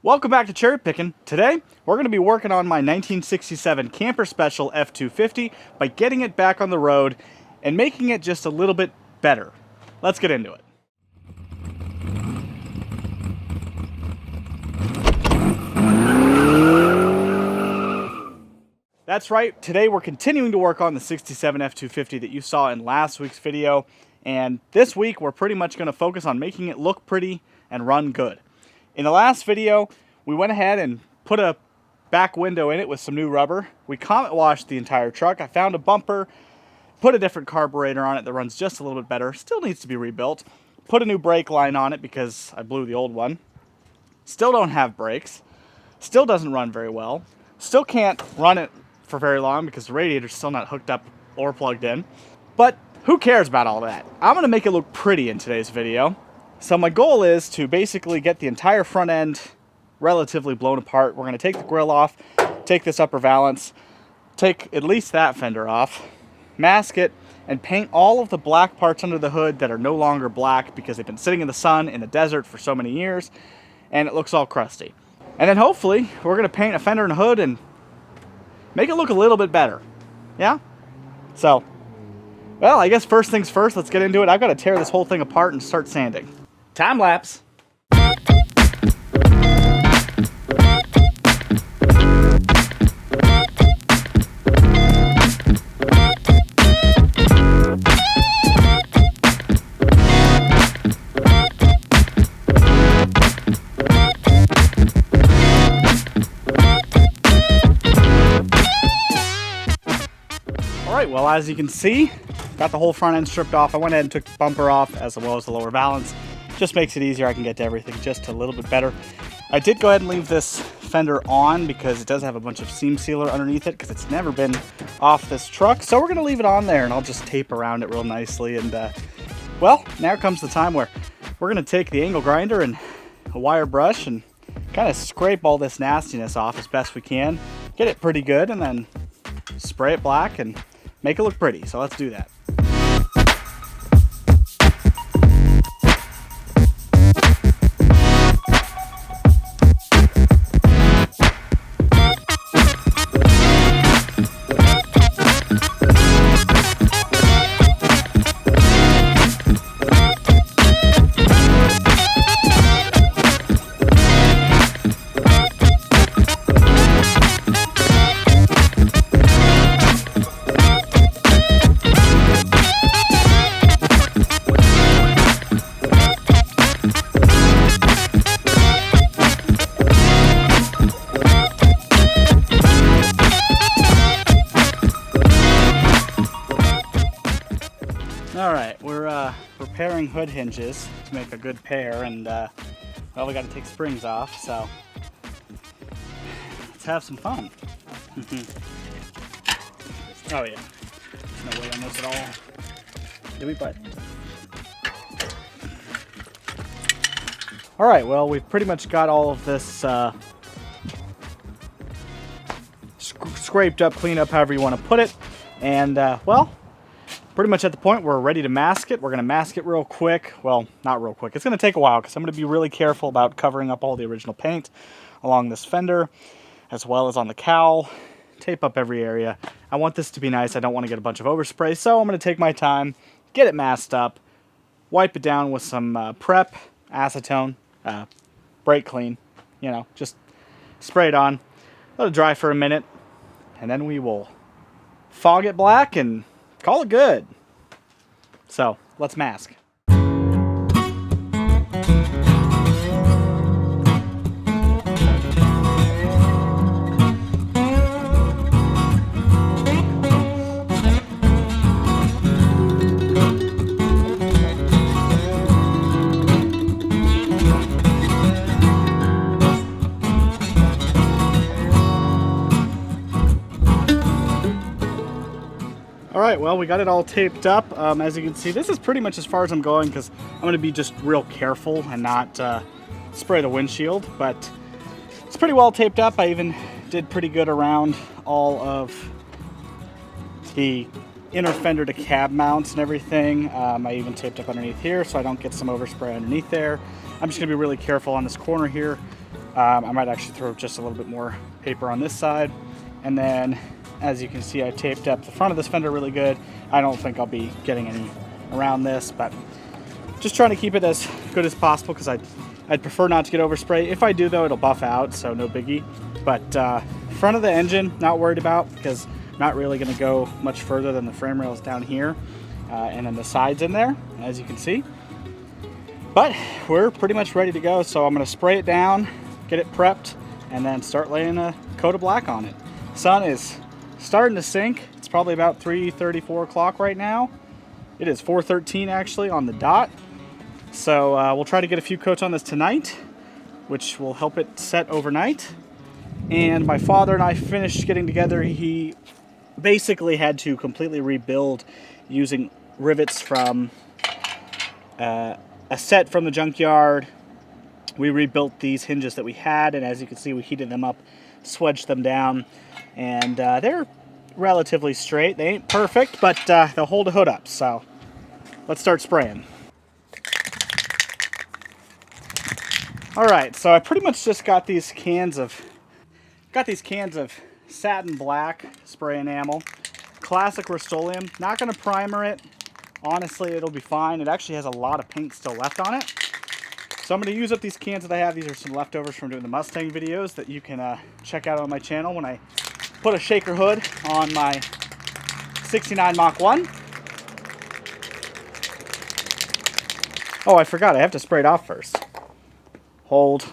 Welcome back to Cherry Picking. Today, we're going to be working on my 1967 Camper Special F250 by getting it back on the road and making it just a little bit better. Let's get into it. That's right, today we're continuing to work on the 67 F250 that you saw in last week's video, and this week we're pretty much going to focus on making it look pretty and run good. In the last video, we went ahead and put a back window in it with some new rubber. We comet washed the entire truck. I found a bumper, put a different carburetor on it that runs just a little bit better. Still needs to be rebuilt. Put a new brake line on it because I blew the old one. Still don't have brakes. Still doesn't run very well. Still can't run it for very long because the radiator's still not hooked up or plugged in. But who cares about all that? I'm going to make it look pretty in today's video. So my goal is to basically get the entire front end relatively blown apart. We're going to take the grill off, take this upper valance, take at least that fender off, mask it, and paint all of the black parts under the hood that are no longer black because they've been sitting in the sun in the desert for so many years and it looks all crusty. And then hopefully we're going to paint a fender and hood and make it look a little bit better. Yeah? So, well, I guess first things first, let's get into it. I've got to tear this whole thing apart and start sanding. Time lapse. Alright, well, as you can see, got the whole front end stripped off. I went ahead and took the bumper off as well as the lower valance. Just makes it easier. I can get to everything just a little bit better. I did go ahead and leave this fender on because it does have a bunch of seam sealer underneath it because it's never been off this truck. So we're going to leave it on there and I'll just tape around it real nicely. And well, now comes the time where we're going to take the angle grinder and a wire brush and kind of scrape all this nastiness off as best we can. Get it pretty good and then spray it black and make it look pretty. So let's do that. Alright, we're repairing hood hinges to make a good pair, and well, we got to take springs off, so let's have some fun. Oh yeah, there's no weight on this at all. Do we, bud? Alright, well, we've pretty much got all of this scraped up, cleaned up, however you want to put it, and well, pretty much at the point we're ready to mask it. We're going to mask it real quick. Well, not real quick. It's going to take a while because I'm going to be really careful about covering up all the original paint along this fender as well as on the cowl. Tape up every area. I want this to be nice. I don't want to get a bunch of overspray, so I'm going to take my time, get it masked up, wipe it down with some prep, acetone, brake clean, you know, just spray it on, let it dry for a minute, and then we will fog it black and call it good. So, let's mask. Alright, well, we got it all taped up. As you can see, this is pretty much as far as I'm going because I'm going to be just real careful and not spray the windshield, but it's pretty well taped up. I even did pretty good around all of the inner fender to cab mounts and everything. I even taped up underneath here so I don't get some overspray underneath there. I'm just going to be really careful on this corner here. I might actually throw just a little bit more paper on this side. And then, as you can see, I taped up the front of this fender really good. I don't think I'll be getting any around this, but just trying to keep it as good as possible because I'd prefer not to get overspray. If I do, though, it'll buff out, so no biggie. But front of the engine, not worried about, because I'm not really going to go much further than the frame rails down here. And then the sides in there, as you can see. But we're pretty much ready to go, so I'm going to spray it down, get it prepped, and then start laying a coat of black on it. Sun is starting to sink. It's probably about 3:30, 4 o'clock right now. It is 4:13 actually on the dot. So we'll try to get a few coats on this tonight, which will help it set overnight. And my father and I finished getting together. He basically had to completely rebuild using rivets from a set from the junkyard. We rebuilt these hinges that we had, and as you can see, we heated them up, swedged them down, and they're relatively straight. They ain't perfect, but they'll hold a hood up. So let's start spraying. All right, so I pretty much just got these cans of satin black spray enamel, classic Rust-Oleum. Not going to primer it. Honestly, it'll be fine. It actually has a lot of paint still left on it. So I'm going to use up these cans that I have. These are some leftovers from doing the Mustang videos that you can check out on my channel when I put a shaker hood on my 69 Mach 1. Oh, I forgot. I have to spray it off first. Hold.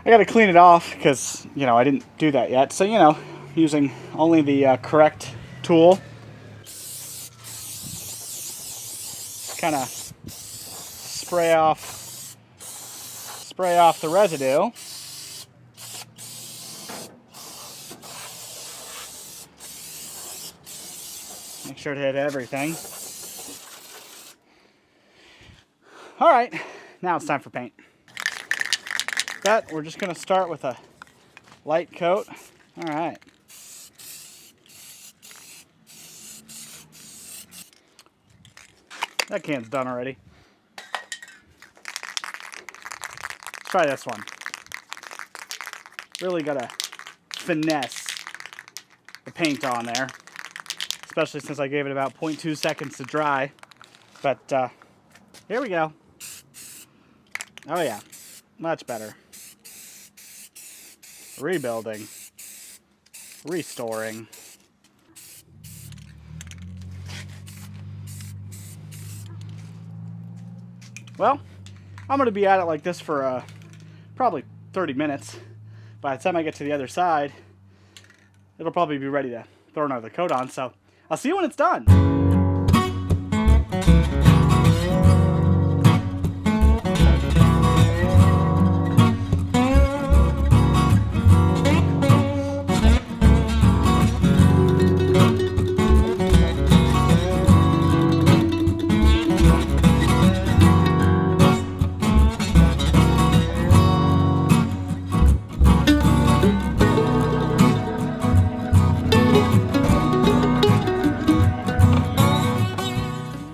I got to clean it off because, you know, I didn't do that yet. So, you know, using only the correct tool. Kind of spray off the residue. Make sure to hit everything. All right, now it's time for paint. But we're just going to start with a light coat. All right. That can's done already. Let's try this one. Really gotta finesse the paint on there, especially since I gave it about 0.2 seconds to dry. But here we go. Oh yeah, much better. Rebuilding, restoring. Well, I'm going to be at it like this for probably 30 minutes. By the time I get to the other side, it'll probably be ready to throw another coat on. So I'll see you when it's done.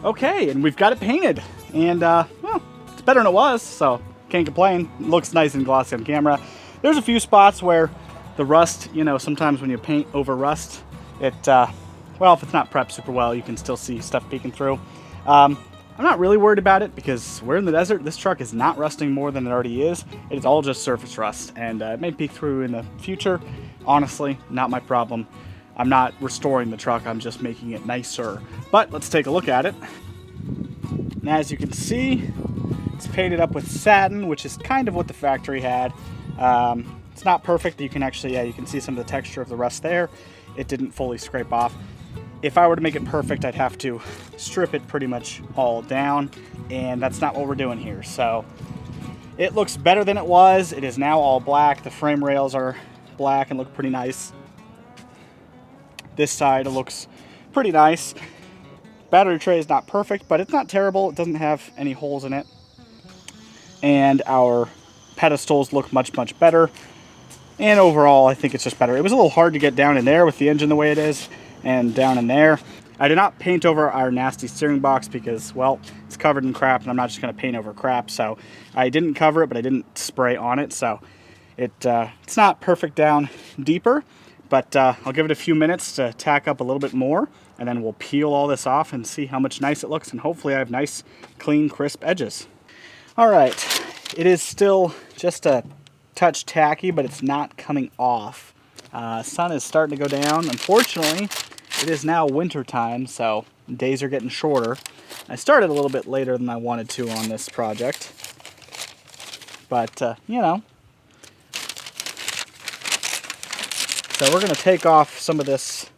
Okay, and we've got it painted, and well, it's better than it was, so can't complain. It looks nice and glossy on camera. There's a few spots where the rust, you know, sometimes when you paint over rust, it, well, if it's not prepped super well, you can still see stuff peeking through. I'm not really worried about it because we're in the desert. This truck is not rusting more than it already is. It is all just surface rust, and it may peek through in the future. Honestly, not my problem. I'm not restoring the truck, I'm just making it nicer. But let's take a look at it. And as you can see, it's painted up with satin, which is kind of what the factory had. It's not perfect. You can actually, yeah, you can see some of the texture of the rust there. It didn't fully scrape off. If I were to make it perfect, I'd have to strip it pretty much all down, and that's not what we're doing here. So it looks better than it was. It is now all black. The frame rails are black and look pretty nice. This side looks pretty nice. Battery tray is not perfect, but it's not terrible. It doesn't have any holes in it. And our pedestals look much, much better. And overall, I think it's just better. It was a little hard to get down in there with the engine the way it is, and down in there. I did not paint over our nasty steering box because, well, it's covered in crap, and I'm not just going to paint over crap. So I didn't cover it, but I didn't spray on it. So It's not perfect down deeper, but I'll give it a few minutes to tack up a little bit more, and then we'll peel all this off and see how much nice it looks, and hopefully I have nice, clean, crisp edges. All right, it is still just a touch tacky, but it's not coming off. Sun is starting to go down. Unfortunately, it is now winter time, so days are getting shorter. I started a little bit later than I wanted to on this project, but you know. So we're going to take off some of this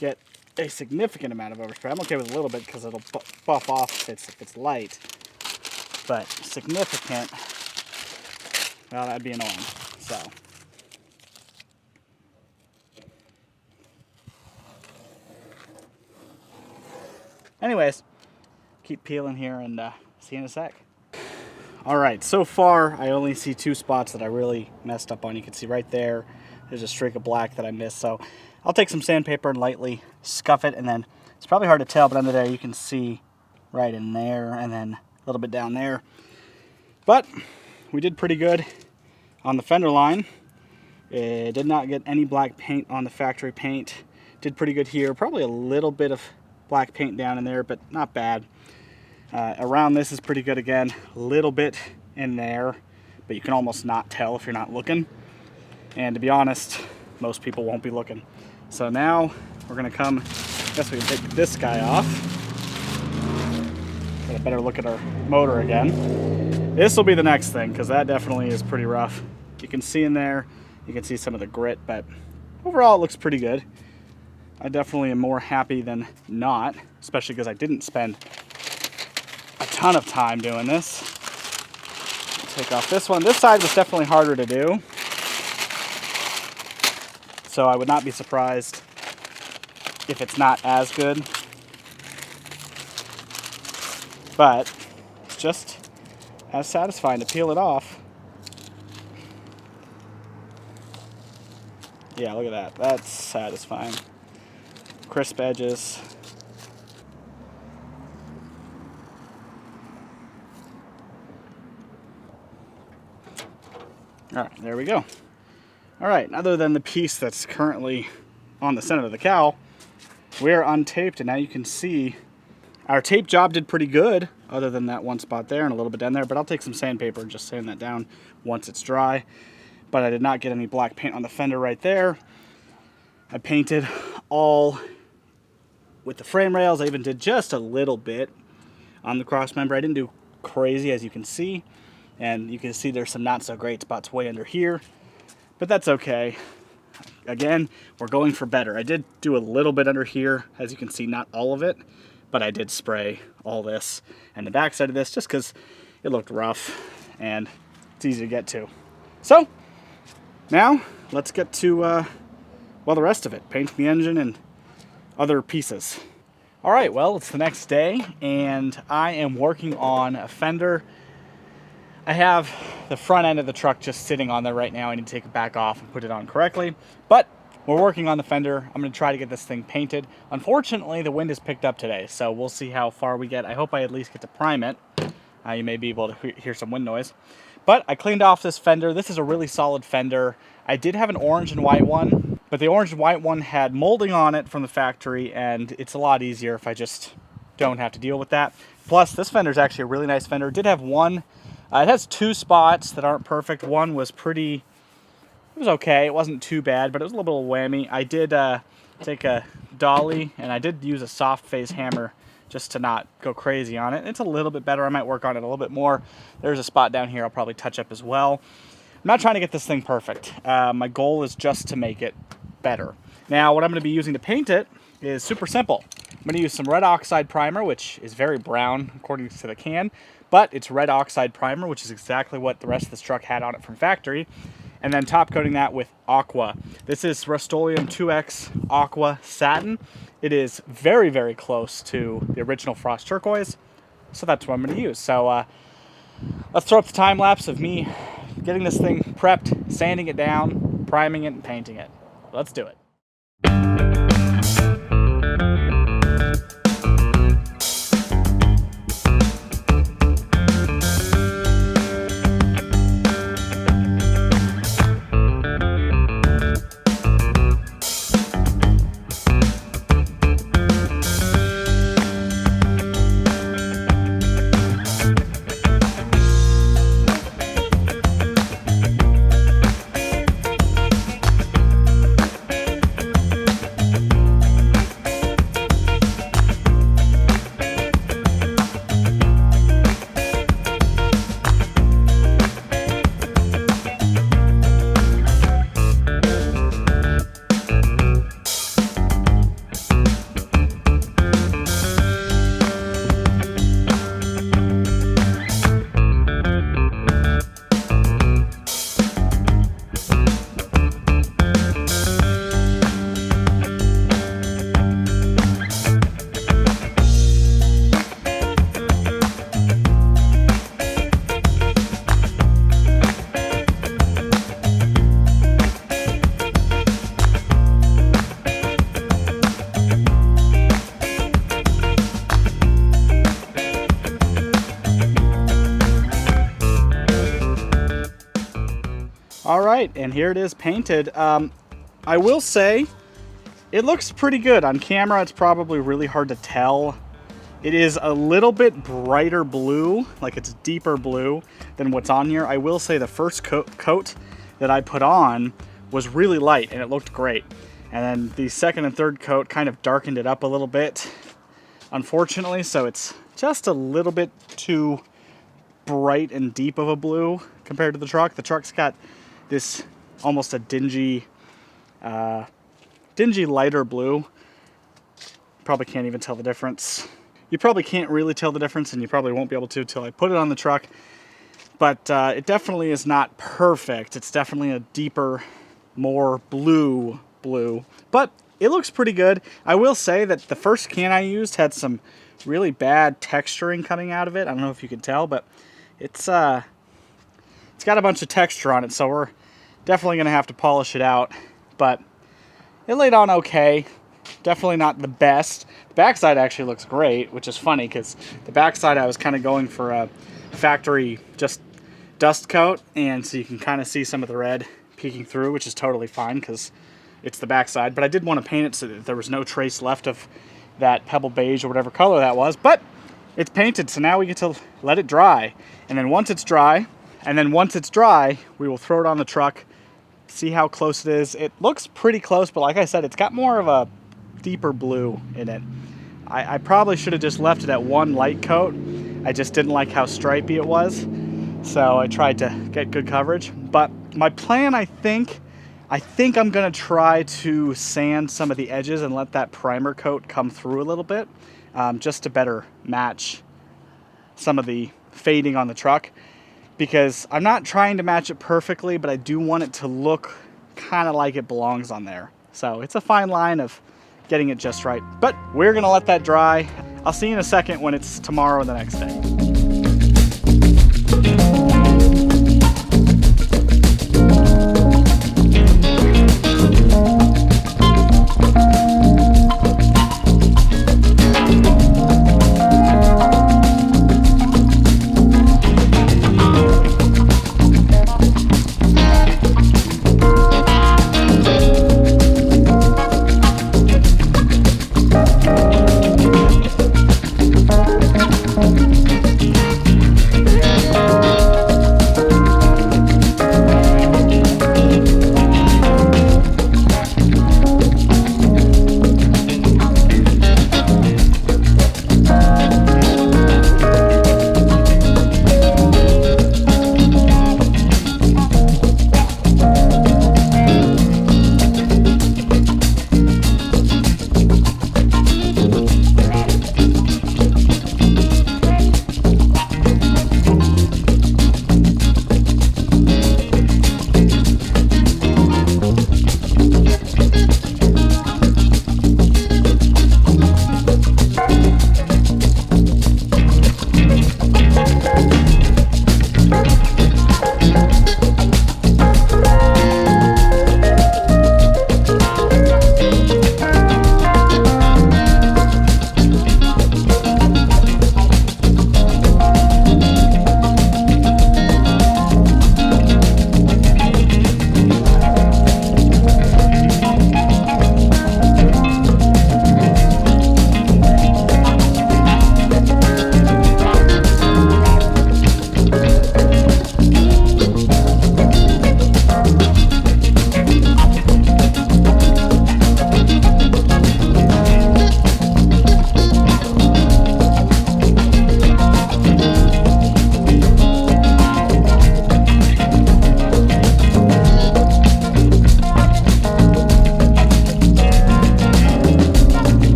get a significant amount of overspray. I'm okay with a little bit because it'll buff off if it's light, but significant, well, that'd be annoying. So anyways, keep peeling here and see you in a sec. All right, so far I only see two spots that I really messed up on. You can see right there, there's a streak of black that I missed. So I'll take some sandpaper and lightly scuff it, and then it's probably hard to tell, but under there you can see right in there and then a little bit down there. But we did pretty good on the fender line. It did not get any black paint on the factory paint. Did pretty good here. Probably a little bit of black paint down in there, but not bad. Around this is pretty good again. A little bit in there, but you can almost not tell if you're not looking. And to be honest, most people won't be looking. So now we're gonna come, I guess we can take this guy off. Get a better look at our motor again. This will be the next thing, because that definitely is pretty rough. You can see in there, you can see some of the grit, but overall it looks pretty good. I definitely am more happy than not, especially because I didn't spend a ton of time doing this. Take off this one. This side was definitely harder to do, so I would not be surprised if it's not as good. But it's just as satisfying to peel it off. Yeah, look at that. That's satisfying. Crisp edges. All right, there we go. All right, other than the piece that's currently on the center of the cowl, we're untaped, and now you can see our tape job did pretty good, other than that one spot there and a little bit down there, but I'll take some sandpaper and just sand that down once it's dry. But I did not get any black paint on the fender right there. I painted all with the frame rails. I even did just a little bit on the cross member. I didn't do crazy, as you can see. And you can see there's some not so great spots way under here, but that's okay. Again, we're going for better. I did do a little bit under here, as you can see, not all of it, but I did spray all this and the back side of this just because it looked rough and it's easy to get to. So now let's get to, well, the rest of it, painting the engine and other pieces. All right, well, it's the next day and I am working on a fender. I have the front end of the truck just sitting on there right now. I need to take it back off and put it on correctly. But we're working on the fender. I'm going to try to get this thing painted. Unfortunately, the wind has picked up today, so we'll see how far we get. I hope I at least get to prime it. You may be able to hear some wind noise. But I cleaned off this fender. This is a really solid fender. I did have an orange and white one, but the orange and white one had molding on it from the factory, and it's a lot easier if I just don't have to deal with that. Plus, this fender is actually a really nice fender. It did have one. It has two spots that aren't perfect. One was it was okay. It wasn't too bad, but it was a little bit of a whammy. I did take a dolly, and I did use a soft face hammer just to not go crazy on it. It's a little bit better. I might work on it a little bit more. There's a spot down here I'll probably touch up as well. I'm not trying to get this thing perfect. My goal is just to make it better. Now, what I'm going to be using to paint it is super simple. I'm going to use some red oxide primer, which is very brown according to the can, but it's red oxide primer, which is exactly what the rest of this truck had on it from factory. And then top coating that with aqua. This is Rust-Oleum 2X Aqua Satin. It is very, very close to the original Frost Turquoise. So that's what I'm going to use. So let's throw up the time lapse of me getting this thing prepped, sanding it down, priming it, and painting it. Let's do it. All right, and here it is painted. I will say it looks pretty good. On camera, it's probably really hard to tell. It is a little bit brighter blue, like it's deeper blue than what's on here. I will say the first coat that I put on was really light and it looked great. And then the second and third coat kind of darkened it up a little bit, unfortunately. So it's just a little bit too bright and deep of a blue compared to the truck. The truck's got this almost a dingy lighter blue. Probably can't even tell the difference. You probably can't really tell the difference, and you probably won't be able to till I put it on the truck. But it definitely is not perfect. It's definitely a deeper, more blue. But it looks pretty good. I will say that the first can I used had some really bad texturing coming out of it. I don't know if you can tell, but it's got a bunch of texture on it, so we're definitely going to have to polish it out. But it laid on okay. Definitely not the best. The backside actually looks great, which is funny because the backside I was kind of going for a factory just dust coat, and so you can kind of see some of the red peeking through, which is totally fine because it's the backside. But I did want to paint it so that there was no trace left of that pebble beige or whatever color that was. But it's painted, so now we get to let it dry. And then once it's dry, we will throw it on the truck, see how close it is. It looks pretty close, but like I said, it's got more of a deeper blue in it. I probably should have just left it at one light coat. I just didn't like how stripey it was, so I tried to get good coverage. But my plan, I think I'm gonna try to sand some of the edges and let that primer coat come through a little bit, just to better match some of the fading on the truck. Because I'm not trying to match it perfectly, but I do want it to look kind of like it belongs on there. So it's a fine line of getting it just right. But we're gonna let that dry. I'll see you in a second when it's tomorrow or the next day.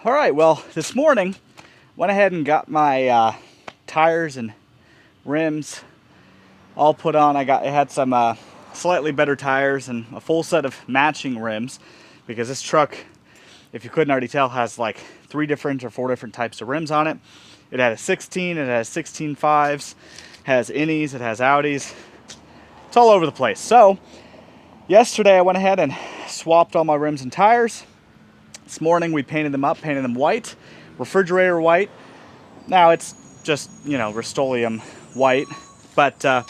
All right, well, this morning, went ahead and got my tires and rims all put on. I had some slightly better tires and a full set of matching rims, because this truck, if you couldn't already tell, has like 3 different or 4 different types of rims on it. It had a 16, it has 16.5s, has innies, it has outies. It's all over the place. So yesterday I went ahead and swapped all my rims and tires. This morning we painted them up, painted them white, refrigerator white. Now it's just, you know, Rust-Oleum white, but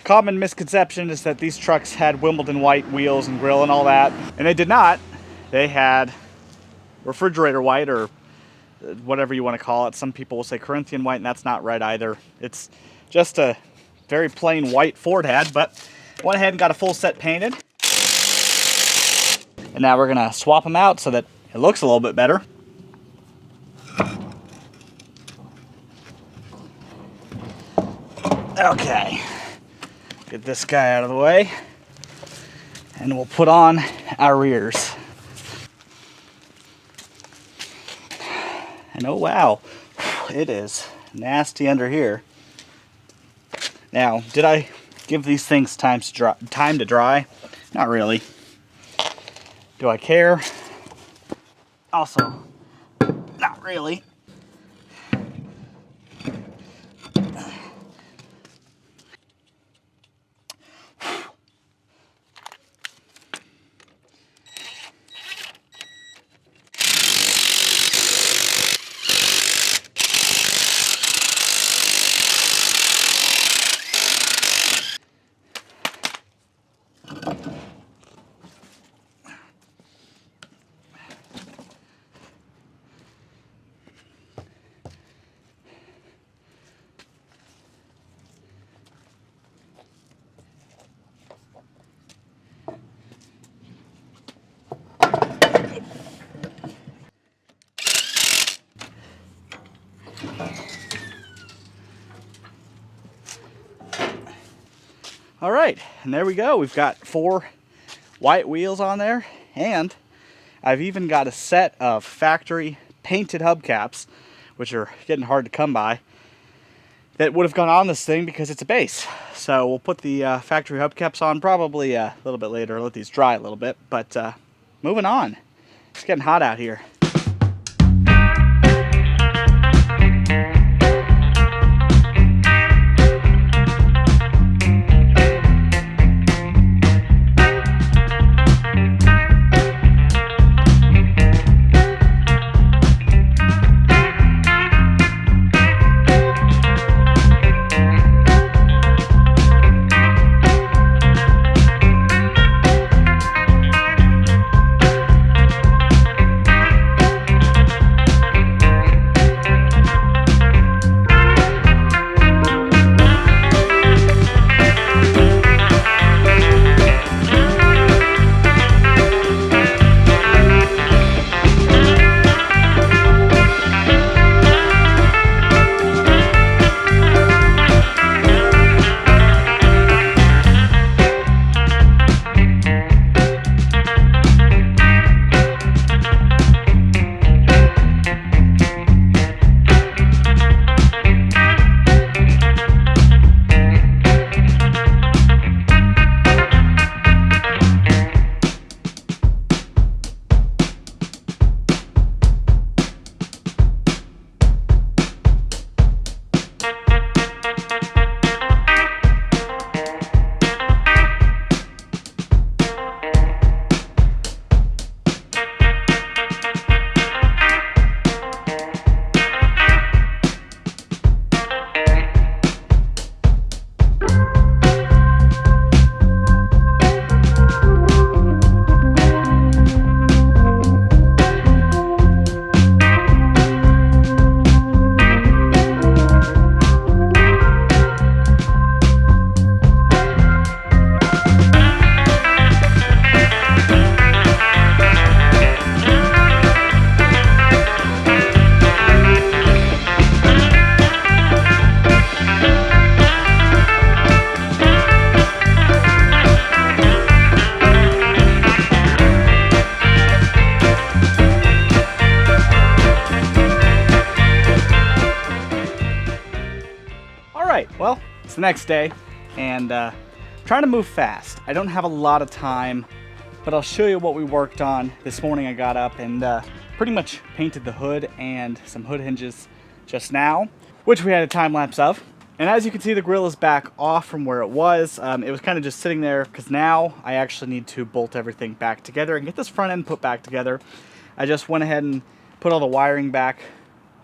common misconception is that these trucks had Wimbledon white wheels and grill and all that, and they did not. They had refrigerator white, or whatever you want to call it. Some people will say Corinthian white, and that's not right either. It's just a very plain white Ford had, but went ahead and got a full set painted. And now we're gonna swap them out so that it looks a little bit better. Okay, get this guy out of the way, and we'll put on our rears. And oh wow, it is nasty under here. Now, did I give these things time to dry? Not really. Do I care? Also, not really. All right, and there we go. We've got 4 white wheels on there, and I've even got a set of factory painted hubcaps, which are getting hard to come by, that would have gone on this thing because it's a base. So we'll put the factory hubcaps on probably a little bit later, let these dry a little bit, but moving on. It's getting hot out here. right, well, it's the next day, and trying to move fast. I don't have a lot of time, but I'll show you what we worked on. This morning I got up and pretty much painted the hood and some hood hinges just now, which we had a time lapse of. And as you can see, the grill is back off from where it was. It was kind of just sitting there because now I actually need to bolt everything back together and get this front end put back together. I just went ahead and put all the wiring back,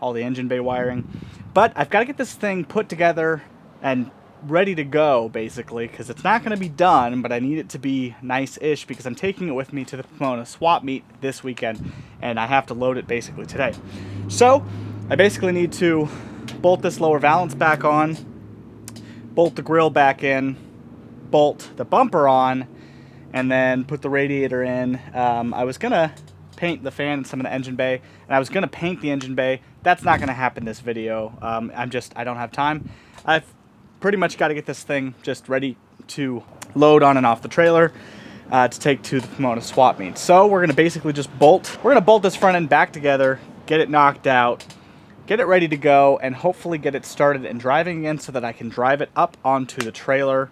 all the engine bay wiring. But I've got to get this thing put together and ready to go, basically, because it's not going to be done, but I need it to be nice-ish because I'm taking it with me to the Pomona swap meet this weekend, and I have to load it basically today. So I basically need to bolt this lower valance back on, bolt the grill back in, bolt the bumper on, and then put the radiator in. I was going to paint the fan and some of the engine bay, and I was going to paint the engine bay. That's not going to happen this video. I don't have time. I've pretty much got to get this thing just ready to load on and off the trailer to take to the Pomona swap meet. So we're going to basically just bolt. We're going to bolt this front end back together, get it knocked out, get it ready to go, and hopefully get it started and driving again so that I can drive it up onto the trailer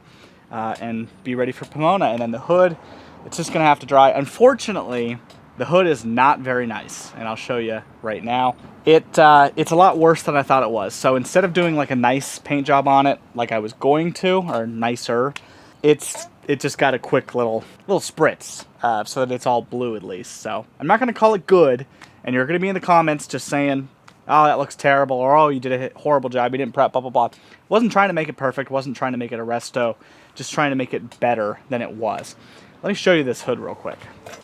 and be ready for Pomona. And then the hood, it's just going to have to dry. Unfortunately, the hood is not very nice, and I'll show you right now. It's a lot worse than I thought it was. So instead of doing like a nice paint job on it like I was going to, or nicer, it just got a quick little spritz so that it's all blue at least. So I'm not going to call it good, and you're going to be in the comments just saying, oh, that looks terrible, or oh, you did a horrible job, you didn't prep, blah, blah, blah. Wasn't trying to make it perfect, wasn't trying to make it a resto, just trying to make it better than it was. Let me show you this hood real quick.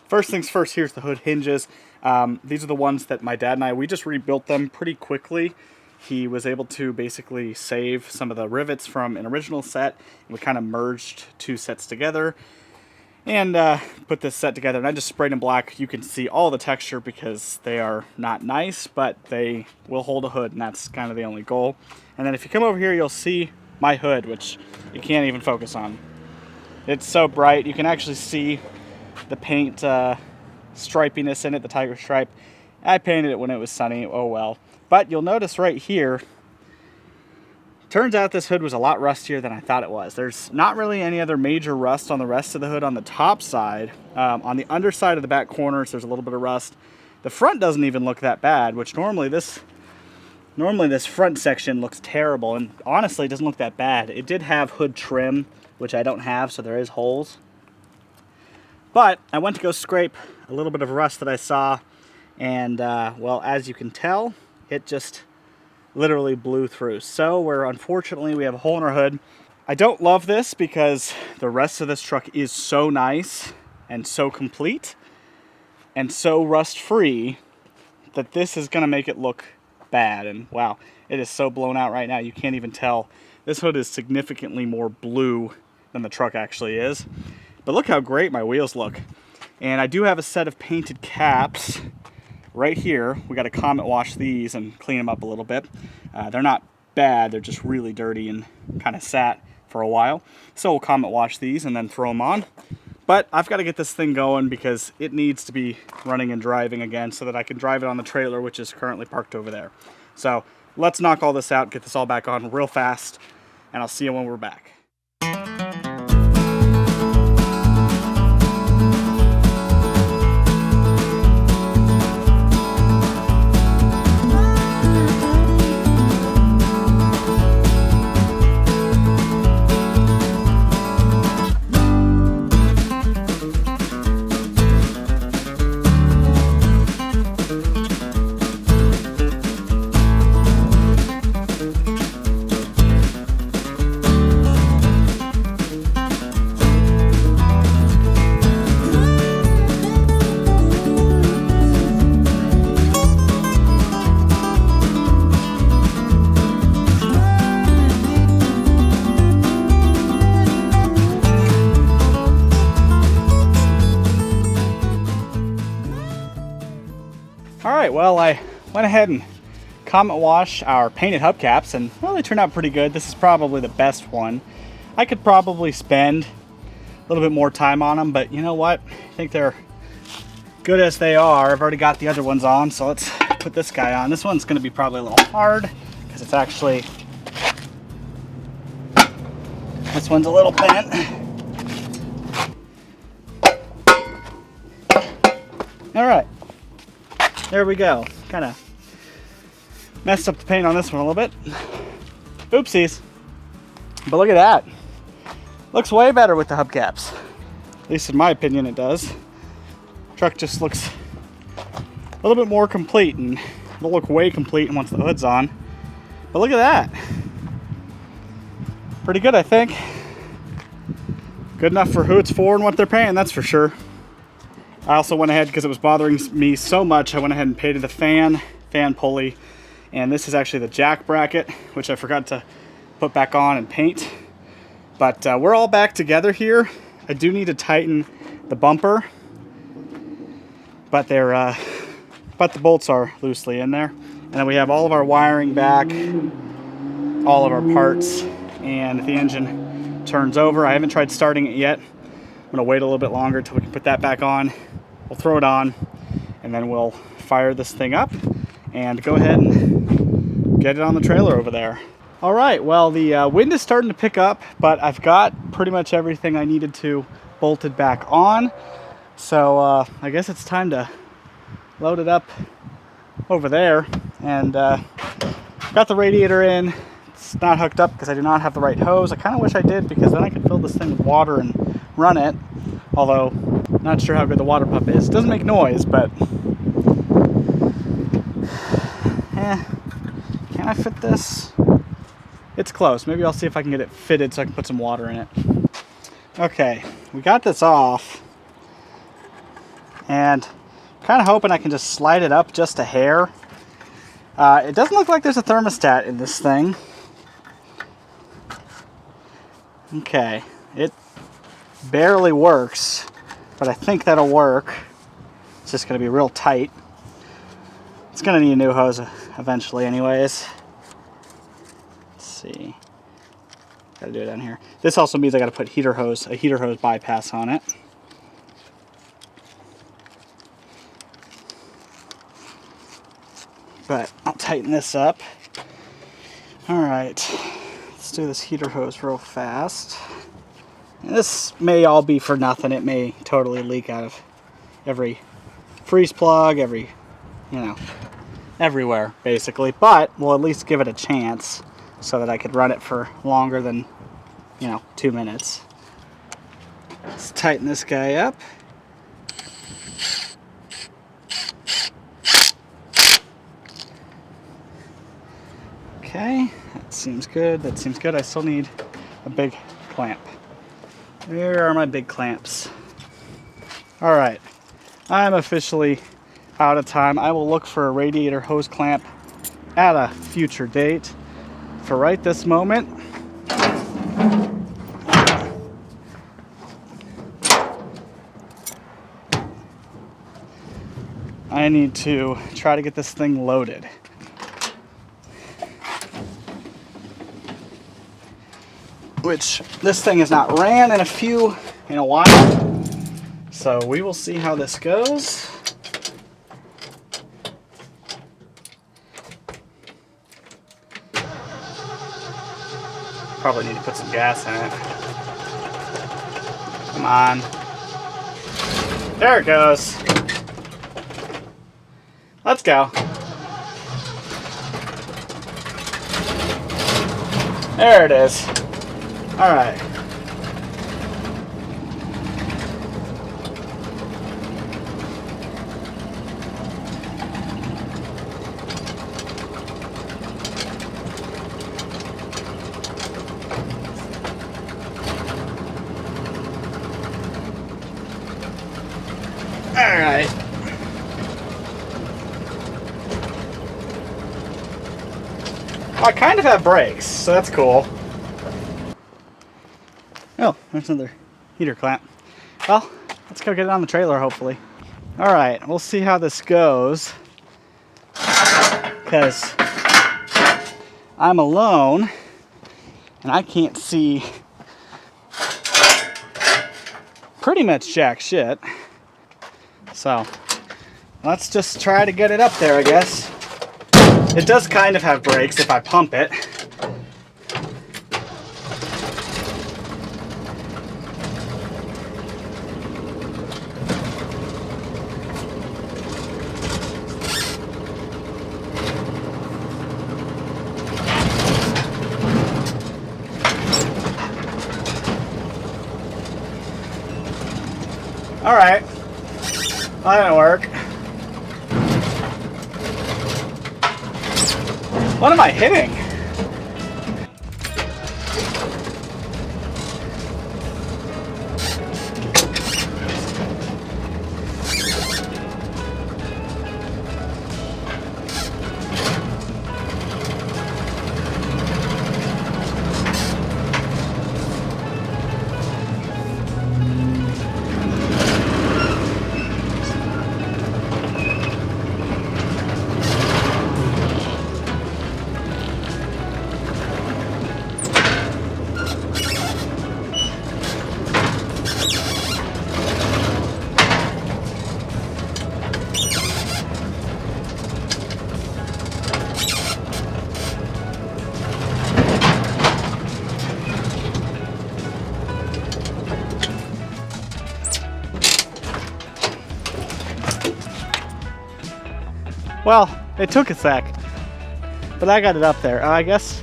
First things first, here's the hood hinges. These are the ones that my dad and we just rebuilt them pretty quickly. He was able to basically save some of the rivets from an original set. We kind of merged two sets together and put this set together. And I just sprayed them black. You can see all the texture because they are not nice, but they will hold a hood, and that's kind of the only goal. And then if you come over here, you'll see my hood, which you can't even focus on. It's so bright. You can actually see the paint stripiness in it, the tiger stripe. I painted it when it was sunny, oh well. But you'll notice right here, turns out this hood was a lot rustier than I thought it was. There's not really any other major rust on the rest of the hood on the top side. On the underside of the back corners, there's a little bit of rust. The front doesn't even look that bad, which normally this front section looks terrible, and honestly, it doesn't look that bad. It did have hood trim, which I don't have, so there is holes. But I went to go scrape a little bit of rust that I saw, and well, as you can tell, it just literally blew through. So unfortunately, we have a hole in our hood. I don't love this because the rest of this truck is so nice and so complete and so rust-free that this is gonna make it look bad. And wow, it is so blown out right now, you can't even tell. This hood is significantly more blue than the truck actually is. But look how great my wheels look. And I do have a set of painted caps right here. We got to Comet wash these and clean them up a little bit. They're not bad, they're just really dirty and kind of sat for a while. So we'll Comet wash these and then throw them on. But I've got to get this thing going because it needs to be running and driving again so that I can drive it on the trailer, which is currently parked over there. So let's knock all this out, get this all back on real fast, and I'll see you when we're back. Alright, well, I went ahead and Comet washed our painted hubcaps, and well, they turned out pretty good. This is probably the best one. I could probably spend a little bit more time on them, but you know what? I think they're good as they are. I've already got the other ones on, so let's put this guy on. This one's going to be probably a little hard because it's actually This one's a little bent. All right, there we go. Kind of messed up the paint on this one a little bit. Oopsies. But look at that. Looks way better with the hubcaps. At least in my opinion it does. Truck just looks a little bit more complete, and it'll look way complete once the hood's on. But look at that. Pretty good, I think. Good enough for who it's for and what they're paying, that's for sure. I also went ahead, because it was bothering me so much, I went ahead and painted the fan pulley. And this is actually the jack bracket, which I forgot to put back on and paint. But we're all back together here. I do need to tighten the bumper, but the bolts are loosely in there. And then we have all of our wiring back, all of our parts, and if the engine turns over, I haven't tried starting it yet. I'm gonna wait a little bit longer till we can put that back on. We'll throw it on, and then we'll fire this thing up and go ahead and get it on the trailer over there. All right, well, the wind is starting to pick up, but I've got pretty much everything I needed to bolted back on. So I guess it's time to load it up over there. And got the radiator in. It's not hooked up because I do not have the right hose. I kind of wish I did, because then I could fill this thing with water and run it. Although, not sure how good the water pump is. It doesn't make noise, but can I fit this? It's close. Maybe I'll see if I can get it fitted so I can put some water in it. Okay, we got this off. And kind of hoping I can just slide it up just a hair. It doesn't look like there's a thermostat in this thing. Okay, it barely works, but I think that'll work. It's just going to be real tight. It's going to need a new hose eventually anyways. Let's see. Got to do it down here. This also means I got to put a heater hose bypass on it. But I'll tighten this up. All right, let's do this heater hose real fast. And this may all be for nothing. It may totally leak out of every freeze plug, everywhere basically. But we'll at least give it a chance so that I could run it for longer than, 2 minutes. Let's tighten this guy up. Okay, that seems good. That seems good. I still need a big clamp. Where are my big clamps? All right, I'm officially out of time. I will look for a radiator hose clamp at a future date. For right this moment, I need to try to get this thing loaded. Which this thing has not ran in a while. So we will see how this goes. Probably need to put some gas in it. Come on. There it goes. Let's go. There it is. All right. All right. I kind of have brakes, so that's cool. Oh, there's another heater clamp. Well, let's go get it on the trailer, hopefully. All right, we'll see how this goes. Because I'm alone, and I can't see pretty much jack shit. So, let's just try to get it up there, I guess. It does kind of have brakes if I pump it. All right, that didn't work. What am I hitting? Well, it took a sec, but I got it up there. I guess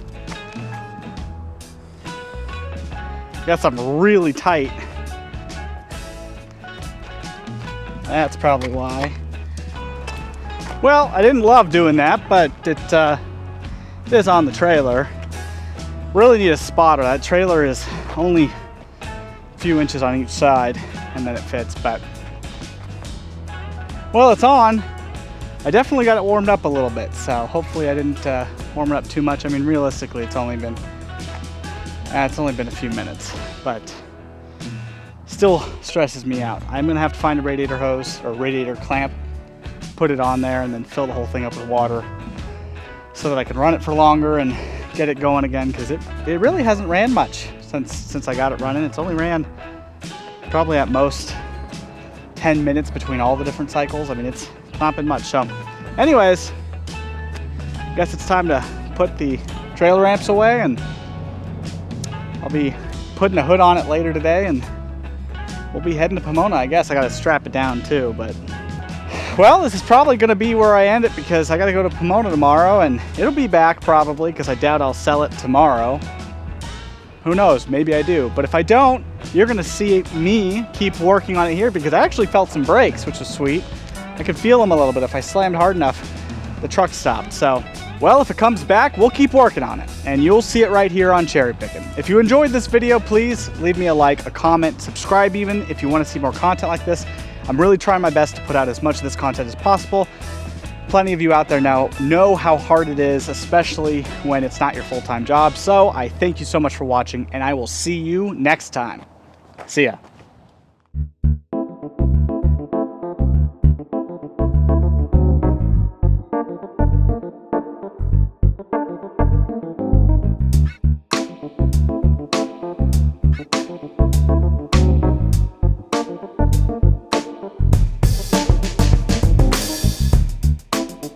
I'm really tight. That's probably why. Well, I didn't love doing that, but it is on the trailer. Really need a spotter. That trailer is only a few inches on each side, and then it fits, but well, it's on. I definitely got it warmed up a little bit, so hopefully I didn't warm it up too much. I mean, realistically, it's only been a few minutes, but still stresses me out. I'm gonna have to find a radiator hose or radiator clamp, put it on there, and then fill the whole thing up with water so that I can run it for longer and get it going again, because it really hasn't ran much since I got it running. It's only ran probably at most 10 minutes between all the different cycles. I mean, it's not been much. So anyways, I guess it's time to put the trailer ramps away, and I'll be putting a hood on it later today, and we'll be heading to Pomona. I guess I gotta strap it down too, but well, this is probably gonna be where I end it, because I gotta go to Pomona tomorrow, and it'll be back probably, because I doubt I'll sell it tomorrow. Who knows, maybe I do, but if I don't, you're gonna see me keep working on it here, because I actually felt some brakes, which was sweet. I could feel them a little bit. If I slammed hard enough, the truck stopped. So, well, if it comes back, we'll keep working on it, and you'll see it right here on Cherry Picking. If you enjoyed this video, please leave me a like, a comment, subscribe even if you want to see more content like this. I'm really trying my best to put out as much of this content as possible. Plenty of you out there now know how hard it is, especially when it's not your full-time job. So I thank you so much for watching, and I will see you next time. See ya.